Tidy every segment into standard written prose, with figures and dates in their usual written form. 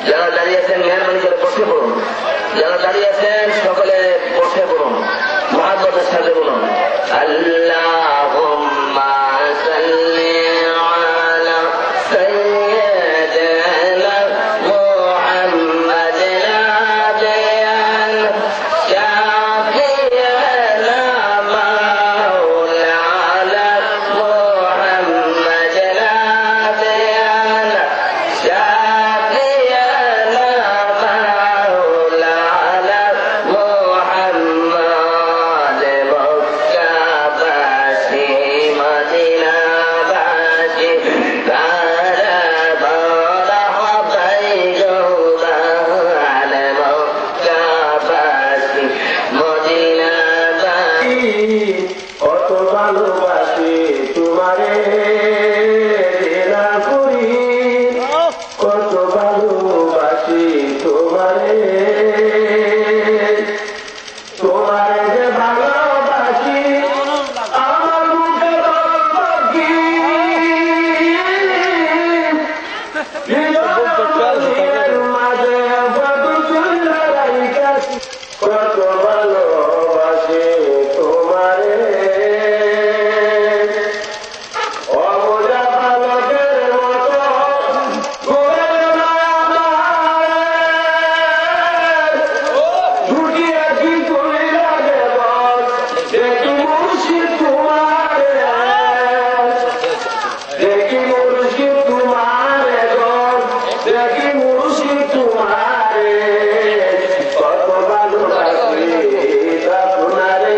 যারা দাঁড়িয়েছেন মেহরবানি করে বসে পড়ুন। যারা দাঁড়িয়েছেন সকলে বসে পড়ুন, মহাব্বতের সাথে বলুন আল্লাহুম্মা সাল্লি আলা সাইয়্যিদিনা মুহাম্মাদিন আদিয়ান শাফিয়ানা মাওলানা মুহাম্মাদিন আদিয়ান শাফিয়ানা মাওলানা মুহাম্মাদ মক্কাবাসী মদিনাবাসী তারা বড় ভাইগোবান মক্কাবাসী মদিনাবাসী কত ভালোবাসি তোমারে করি, কত ভালোবাসি তোমারে, তোমারে যে ভালোবাসি আমার মুখে বাকি মাঝে কত ভালোবাসি তোমারে, অমরা বালকের মতো করে ঢুকিয়ে কি করে লাগে বল, দেখি মুর্শিদ তোমারে, দেখি মুর্শিদ তোমারে বল, দেখি মুর্শিদ তোমারে, কত ভালোবাসি আপনারে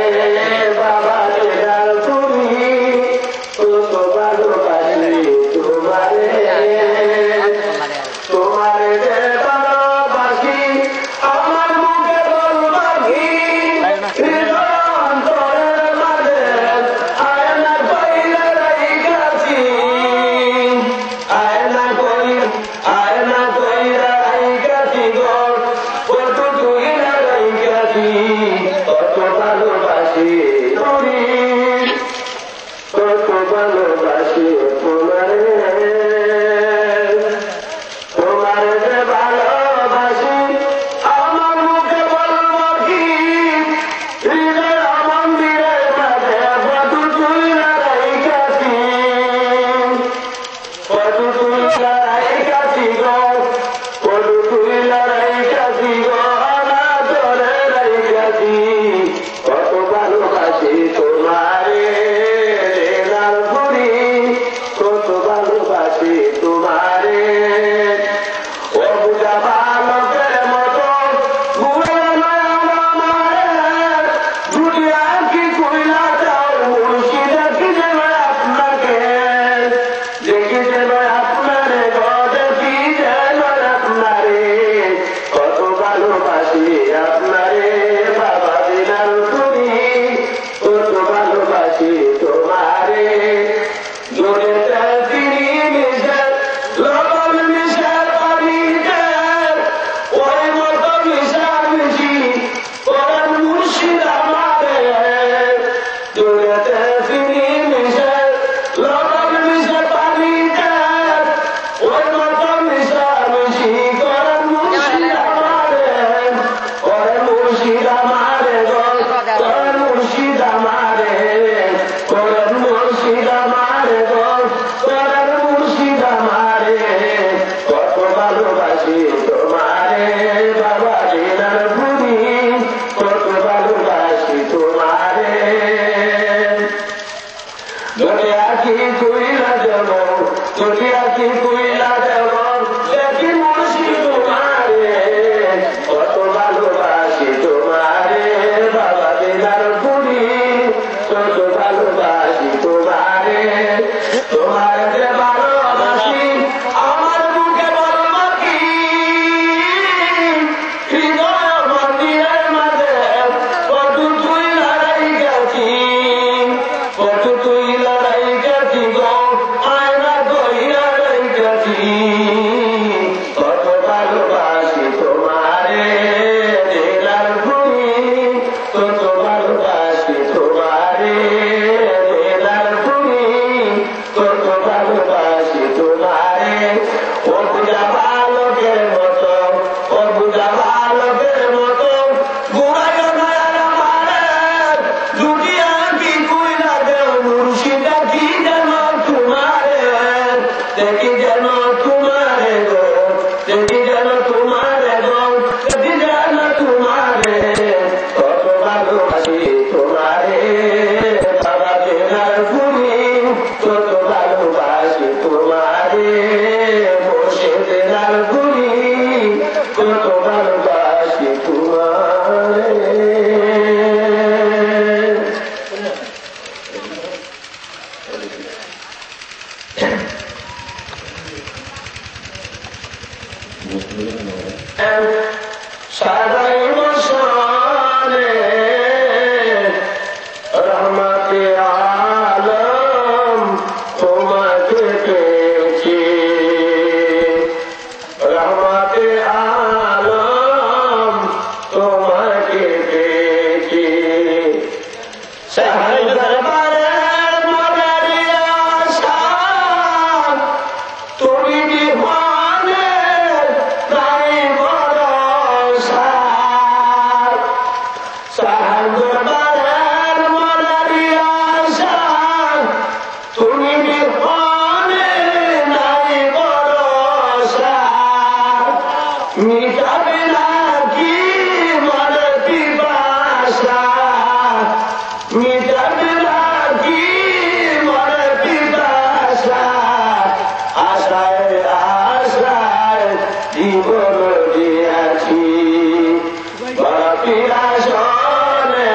বাবারে ডাল করি, কত ভালোবাসি তোমারে, তোমারে যে ভালোবাসি আমার মুখে বলবাসি অন্তরের মাঝে আয়না কইরা রাইখাছি, আয়না কইরা রাইখাছি গো, কত কইরা রাইখাছি, কত ভালোবাসি করি, কত ভালোবাসি তোমারে, তোমারে যে ভালোবাসি আমার মুখে বলবো কি, হৃদয় মন্দিরের মাঝে কত কইরা রাইখাছি, কত কইরা রাইখাছি গো, কত কইরা রাইখাছি গো, না ধরে রাইখাছি, কত ভালোবাসি তোমারে লাল করি, কত ভালোবাসি তোমারে, ও বুঝা বালকের মতো ঘুরে আমার দুনিয়া কি কইলা যাও মুর্শিদা কি দেবে আপনাকে, দেখি দেবে আপনারে গো, দেখি দেবে আপনারে, কত ভালোবাসি আপনারে বাবা দিনার করি, কত ভালোবাসি তোমারে, জোরেতে তিনি মিশে লবণ মিশে পানিতে ওই মতো মিশামিশি করেন মুর্শিদ আমারে, জোরেতে তিনি মিশে লবণ মিশে পানিতে ওই মতো মিশামিশি করেন মুর্শিদ আমারে, করেন মুর্শিদ আমারে গো, করেন মুর্শিদ আমারে, করেন মুর্শিদ আমারে গো, করেন মুর্শিদ আমারে, কত ভালোবাসি তোমারে বাবা দিনার ভূমি, কত ভালোবাসি তোমারে, দুনিয়া কি কইলা যাব, দুনিয়া কি কইলা যাব, দেখি মুর্শিদ তোমারে, কত ভালোবাসি তোমারে বাবা দিনার ভূমি, কত ভালোবাসি তোমারে, তোমার যে ভালোবাসি আমার মুখে বলবো কি, হৃদয় মন্দিরের মাঝে কত চুইলা রাইখাছি, কত তুই লড়াই গেছি গো আয়না কইয়া রইছি কত ভালোবাসি তোমারে জেলার ভূমি কত ভালোবাসি তোমারে জেলার ভূমি কত ভালোবাসি তোমারে ও পূজা বালকের মতো ও পূজা বালকের মতো গুড়ায় মায়ার আমারে দুটিয়া কি কইলা দেও মুর্শিদা কি যেন তোমারে দেখি যেন তোমারে গো দেখি যেন তোমারে গো দেখি যেন তোমারে কত ভালোবাসি তোমারে বাবা জেলার ভূমি কত ভালোবাসি তোমারে বসে জেলার ভূমি কত ভালোবাসি তোমারে সাদাই মশানে রহমতে আলম তোমাকে পেয়েছি রহমতে আলম তোমাকে পেয়েছি সাহাই দরবারের মনের আশা তুমি বিমানে নাই ভরসা সাহাই দরবারের মনের আশা তুমি বিমানে নাই ভরসা মিটাবে নাকি মনের পিপাসা মিটাবে নাকি মনের পিপাসা আশায় আশায় জীবন দিয়াছি বড় পিয়াসনে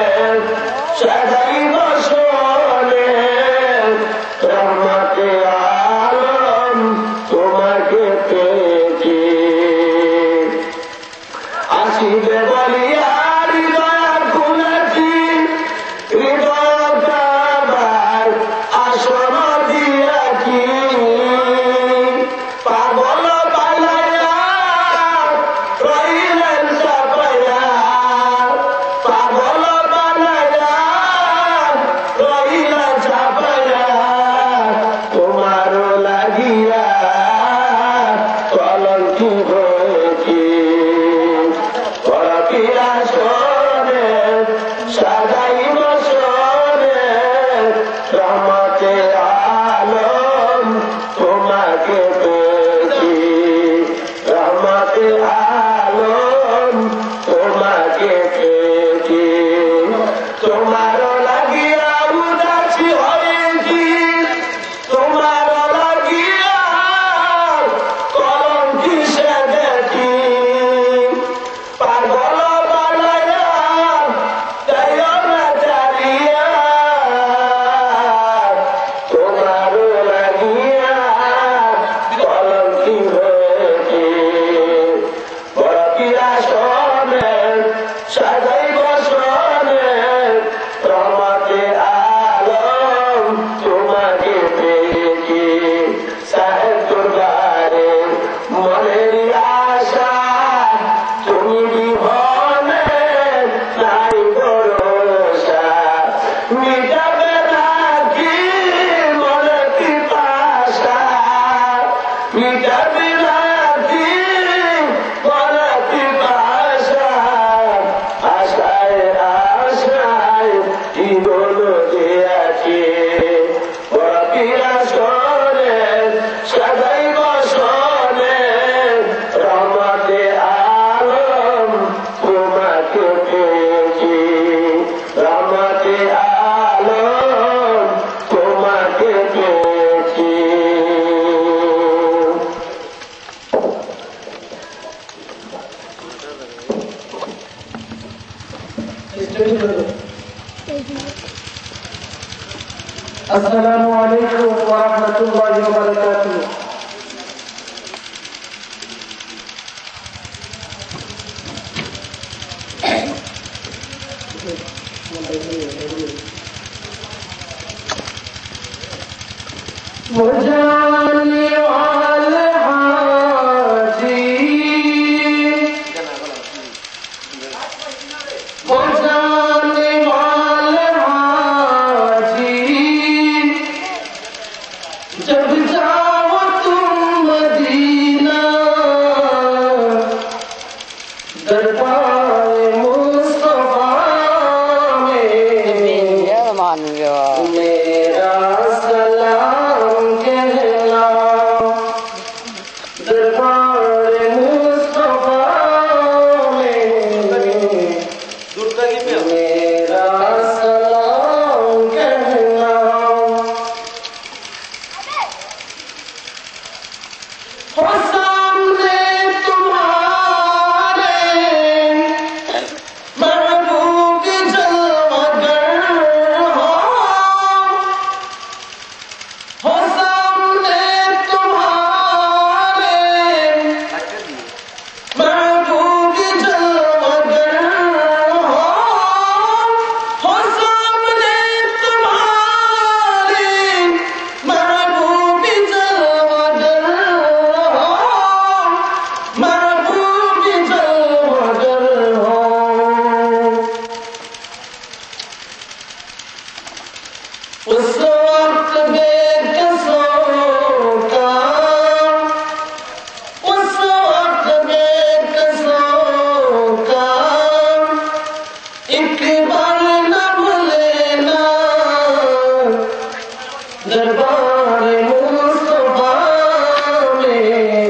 সাজাই বসনে রহমতে আলম তোমাকে পেয়েছি আসিবে বলিয়া হৃদয় খুলেছি হৃদয় কাবার আসন দিয়াছি পাগল পাইয়া রইলেন চাপাইয়া পাগল পাইয়া রইলেন চাপাইয়া তোমারও লাগিয়া কলঙ্কি হয়েছি পিয়াসনে সাজাই বসনে রহমতে আলম তোমাকে পেয়েছি রহমতে আলম তোমাকে পেয়েছি তোমার লাগিয়া উদাসী হয়েছি তোমার লাগিয়া কলঙ্কি সেজেছি পাগল বানায়া যাইও না চালিয়া তোমার লাগিয়া কলঙ্কি হয়েছে বড় পিয়াসনে সাজাই বসনে রহমতে আলম তোমাকে পেয়েছি সাহেব দরবারে মনের আশা তুমি বিভনে নাই ভরসা মিটাবে নাকি মনের পিপাসা মিটাবে নাকি মনের পিপাসা আশায় আশায় জীবন দিয়াছি বড় পিয়াসনে সাজাই বসনে রহমতে আলম তোমাকে পেয়েছি রহমতে আলম তোমাকে পেয়েছি السلام عليكم ورحمة الله وبركاته. وہ جانے والے حاجی وہ جانے والے حاجی جب جاؤ تم مدینہ دربار مصطفیٰ میں میرا سلام کہنا دربار مصطفیٰ میں میرا سلام کہنا ہو سامنے تمہارے محبوب جلوہ گر ہو سامنے تمہارے محبوب جلوہ گر ہو سامنے تمہارے محبوب جلوہ گر محبوب جلوہ گر اس وقت بے کسوں کا اس وقت بے کسوں کا ایک بار نہ بھولینا دربار مصطفیٰ میں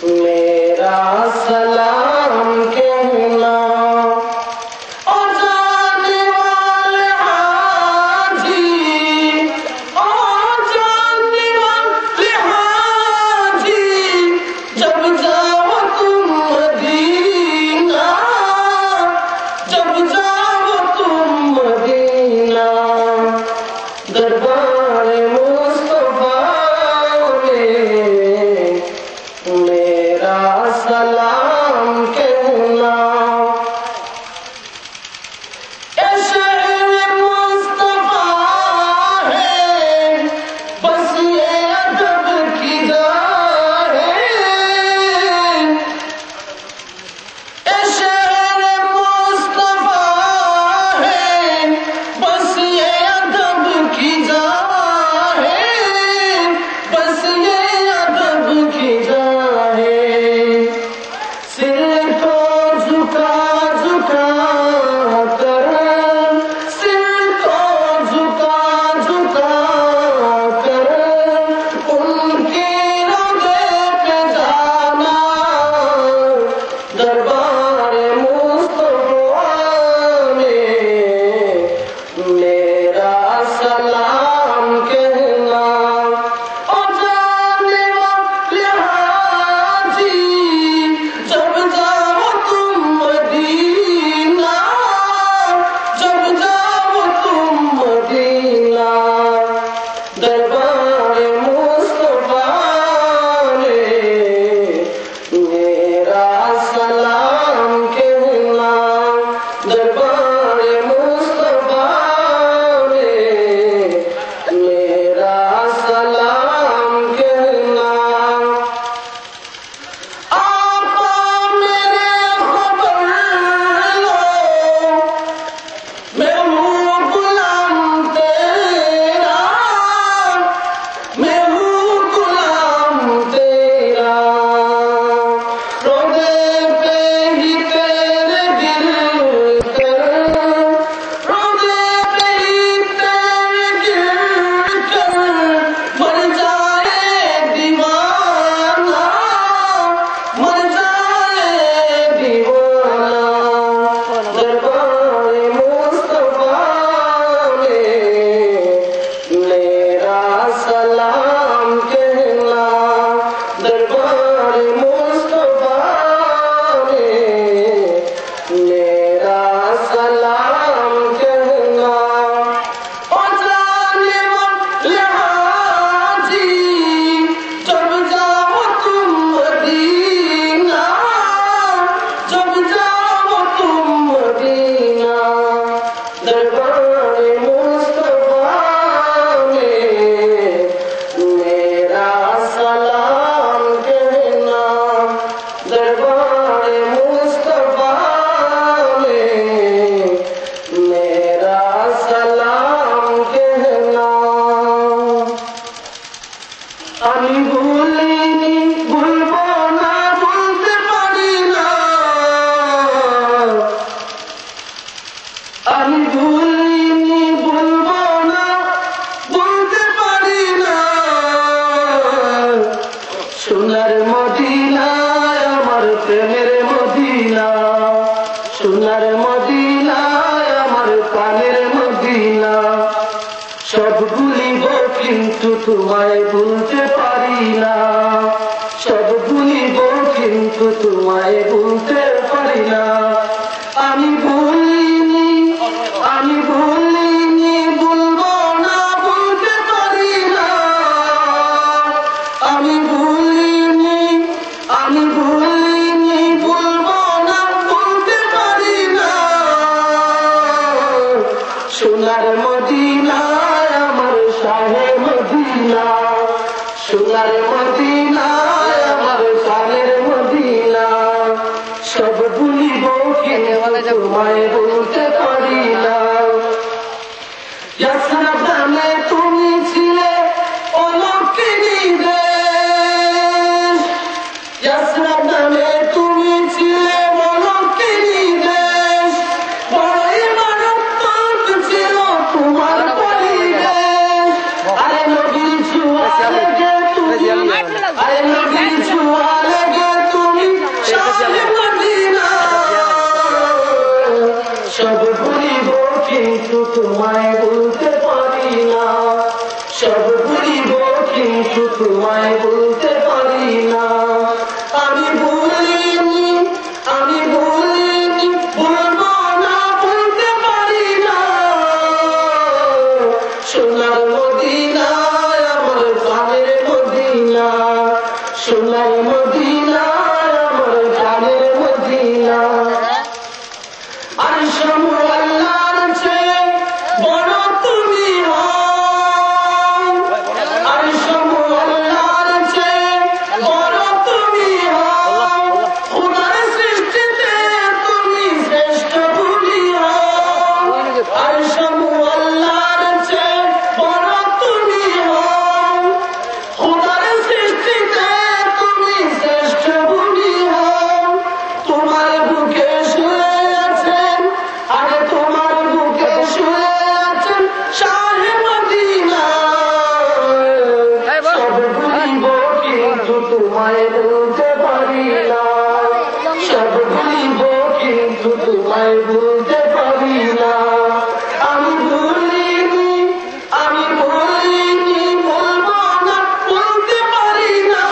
میرا سلام کہنا او جانے والے حاجی او جانے والے حاجی جب جاؤ تم مدینہ جب جاؤ تم مدینہ دربار সব ভুলিব কিন্তু তোমায় ভুলতে পারি না, সব ভুলিব কিন্তু তোমায় ভুলতে পারি না। আমি ভুলিনি, আমি ভুলিনি, ভুলবো না, ভুলতে পারি না। আমি ভুলিনি, আমি ভুলিনি, ভুলবো না, ভুলতে পারি না। সোনার মদিনায় আমার শাহে মদিনা, সোনার মদিনায় আমার শাহের মদিনা। সব ভুলিব কিন্তু তোমায় বলতে পারি না। ইয়াসরাব নামে তুমি ছিলে অলৌকিনী দেশ, ইয়াসরাব নামে তুমি ছিলে অলৌকিনী দেশ। বড়ই মারাত্মক ছিল তোমার পরিবেশ। আরে নবীর ছোঁয়া লেগে তুমি, আরে নবীর ছোঁয়া লেগে তুমি শাহে মদিনা। সব ভুলিব কিন্তু তোমায় বলতে পারি না, সব ভুলিব কিন্তু তোমায় বলতে পারি না। আমি ভুলিনি, আমি ভুলিনি, ভুলবো না, বলতে পারি না। সোনার মদিনায় আমার প্রাণের মদিনা, সোনার মদিনায় আমার প্রাণের মদিনা। আরশ মুআল্লার চেয়ে বড় তুমি হও, আরশ মুআল্লার চেয়ে বড় তুমি হও। খোদার সৃষ্টিতে তুমি শ্রেষ্ঠ ভূমি হও, আরশ মুআল্লার চেয়ে বড় তুমি হও। খোদার সৃষ্টিতে তুমি শ্রেষ্ঠ ভূমি হও। তোমার বুকে শুয়ে আছেন, আরে তোমার বুকে শুয়ে আছেন শাহে মদিনা। সব ভুলিব কিন্তু তোমায় বলতে পারি না, সব ভুলিব কিন্তু তোমায় বলতে পারি না। আমি ভুলিনি, আমি ভুলিনি, ভুলবো না, বলতে পারি না।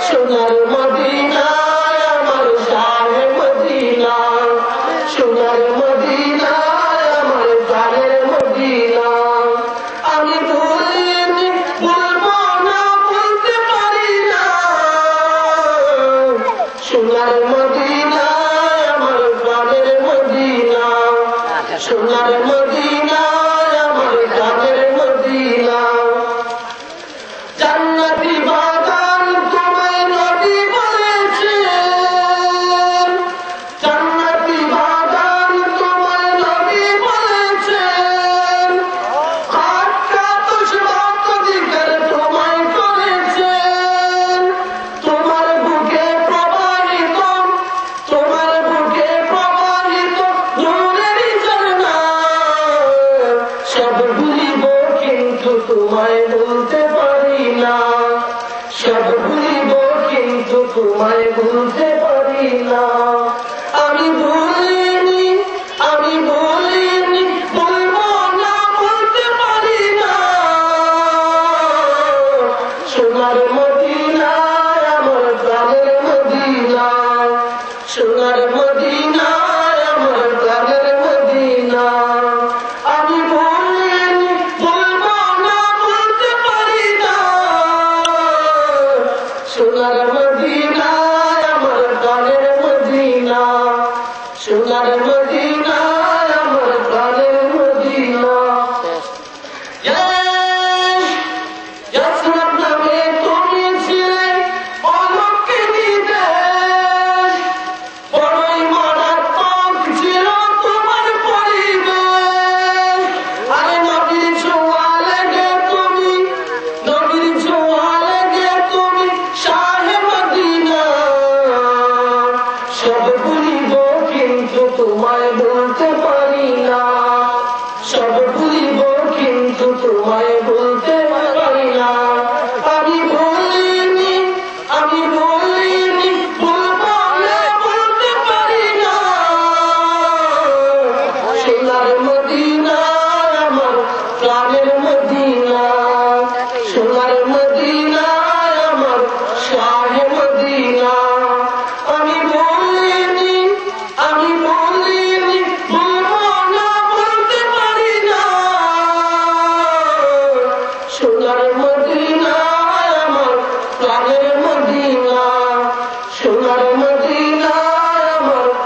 সোনার মদিনায় আমার শাহে মদিনা, সোনার মদিনায় আমার প্রাণের মদিনা। আমি ভুলিনি, ভুলবো না, বলতে পারি না। সোনার মদিনায় আমার প্রাণের মদিনা, সোনার মদিনায় আমার প্রাণের মদিনা। জান্নাতি বাগান তোমায় নবী বলেছেন, জান্নাতি বাগান তোমায় নবী বলেছেন। খাটখাট সব দিকের তোমায় করেছেন। তোমার বুকে প্রবাহিত, তোমার বুকে প্রবাহিত নূরের ঝর্ণা। সব ভুলিব কিন্তু তোমায় বলতে পারি না, সব ভুলিব কিন্তু তোমায় বলতে পারি না। আমি ভুলিনি, আমি ভুলিনি, বলবো না, বলতে পারি না। সোনার মদিনায় আমার প্রাণের মদিনা, সোনার মদিনায় আমার প্রাণের মদিনা। আমি ভুলিনি, বলবো না, বলতে পারি না। সোনার মদিনায় আমার প্রাণের মদিনা, সোনার মদিনায় আমার প্রাণের মদিনা। ইয়াসরাব নামে তুমি ছিলে অলৌকিনী দেশ। বড়ই মারাত্মক ছিল তোমার পরিবেশ। আরে নবীর ছোঁয়া লেগে তুমি, নবীর ছোঁয়া লেগে তুমি শাহে মদিনা। সব ভুলিব কিন্তু তোমায় বলতে পারি না, সব ভুলিব কিন্তু তোমায়